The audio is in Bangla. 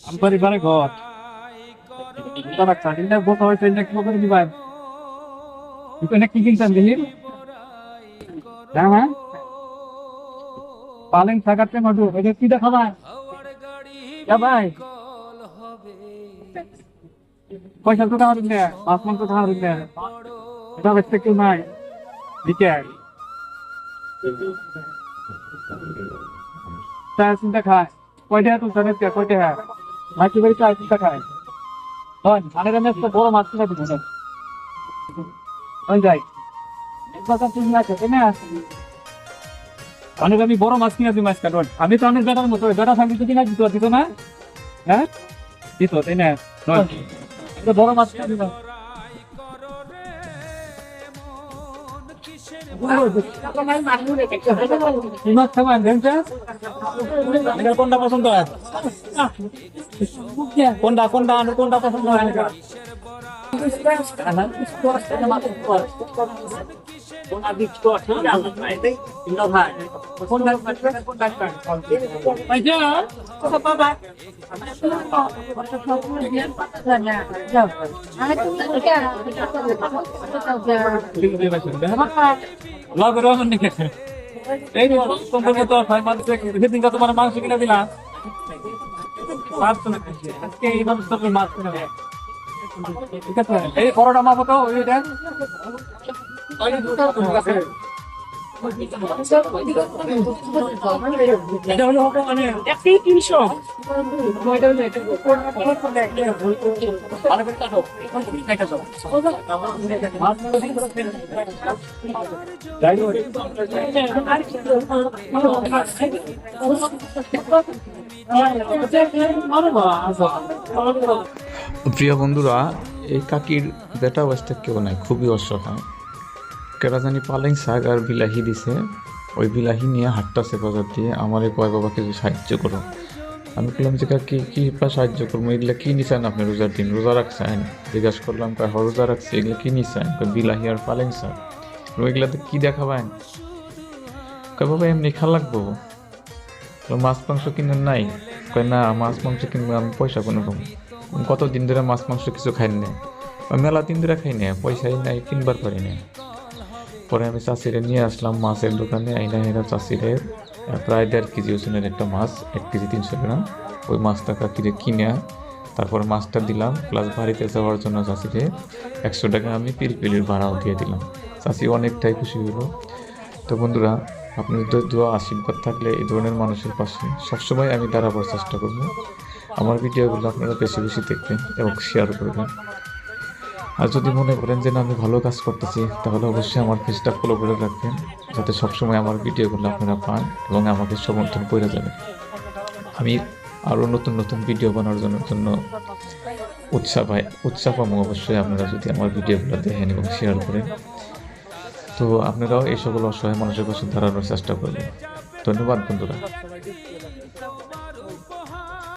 আমি পরিবারে ঘর তারা কাটিনা বসা হয়েছে না কি করে দিবাই তুই না কি কিনতাম দেখি হ্যাঁ হ্যাঁ পালেন থাকাতে মধু এটা কি দেখাবা ভাই পয়সা তো খাওয়ার না মাছ মাংস খাওয়ার না এটা বেচতে কেউ নাই দিকে চা চিন্তা খায় কয়টা তুই জানিস কয়টা হ্যাঁ মাটি বাড়ি চা চিন্তা খায় হয় ধানের আমি একটা বড় মাছ কিনে দিতে যাই একবার তুমি না খেতে না অনেক আমি বড় মাছ কিনে দিই মাছ কাটন আমি তো অনেক বেটার মতো বেটা থাকলে তো কিনা দিত না হ্যাঁ দিত তাই না বড় মাছ কিনে দিলাম কোনটা পছন্দ হয় কোনটা কোনটা কোনটা পছন্দ হয় এই তোমার মাংস কিনে দিলাম আজকে এই মানুষ মাছ কিনে ঠিক আছে এই পরোটা মাপ তো ওইটা এটা হলো মানে 300 প্রিয় বন্ধুরা, এই কাকির বেটা অবস্থা কেউ নাই, খুবই অসহায়। কেরা জানি পালেং শাক আর বিলাহি দিছে, ওই বিলাহি নিয়ে হাঁটতেছে বাজার দিয়ে। আমারে কয় বাবা কিছু সাহায্য করো। আমি বললাম যে কাকি কি সাহায্য করবো, এগুলো কি নিছেন আপনি রোজার দিন? রোজা রাখছেন? জিজ্ঞাসা করলাম কয় রোজা রাখছি। এগুলো কি নিছেন? বিলাহি আর পালেং শাক। ওইগুলাতে কি দেখাবেন? কয় বাবা এমনি খা লাগবো, মাছ মাংস কিনে নাই? কয় না, মাছ মাংস কিনবো, আমি পয়সা কোনো কম। কতদিন ধরে মাছ মাংস কিছু খাই না, মেলা দিন ধরে খাই না, পয়সাই নাই, কিনবার পারি না। পরে আমি চাষিরে নিয়ে আসলাম মাছের দোকানে, আইনা হেরা চাষিরে প্রায় 1.5 কেজি ওজনের একটা মাছ, 1 কেজি 300 গ্রাম, ওই মাছটা কাকিরে কিনে তারপরে মাছটা দিলাম। প্লাস বাড়িতে যাওয়ার জন্য চাষিরে 100 টাকা আমি পিলপিলির ভাড়াও দিয়ে দিলাম। চাষি অনেকটাই খুশি হলো। তো বন্ধুরা, আপনাদের দোয়া আশীর্বাদ থাকলে এই ধরনের মানুষের পাশে সবসময় আমি দাঁড়াবার চেষ্টা করব। আমার ভিডিওগুলো আপনারা বেশি বেশি দেখবেন এবং শেয়ার করবেন। আর যদি মনে করেন যে না আমি ভালো কাজ করতেছি, তাহলে অবশ্যই আমার পেজটা ফলো করে রাখবেন, যাতে সবসময় আমার ভিডিওগুলো আপনারা পান এবং আমাকে সমর্থন করে যাবেন। আমি আরও নতুন নতুন ভিডিও বানানোর জন্য উৎসাহ পাবো অবশ্যই আপনারা যদি আমার ভিডিওগুলো দেখেন এবং শেয়ার করেন। তো আপনারাও এই সকল অসহায় মানুষের পাশে দাঁড়ানোর চেষ্টা করবেন। ধন্যবাদ বন্ধুরা।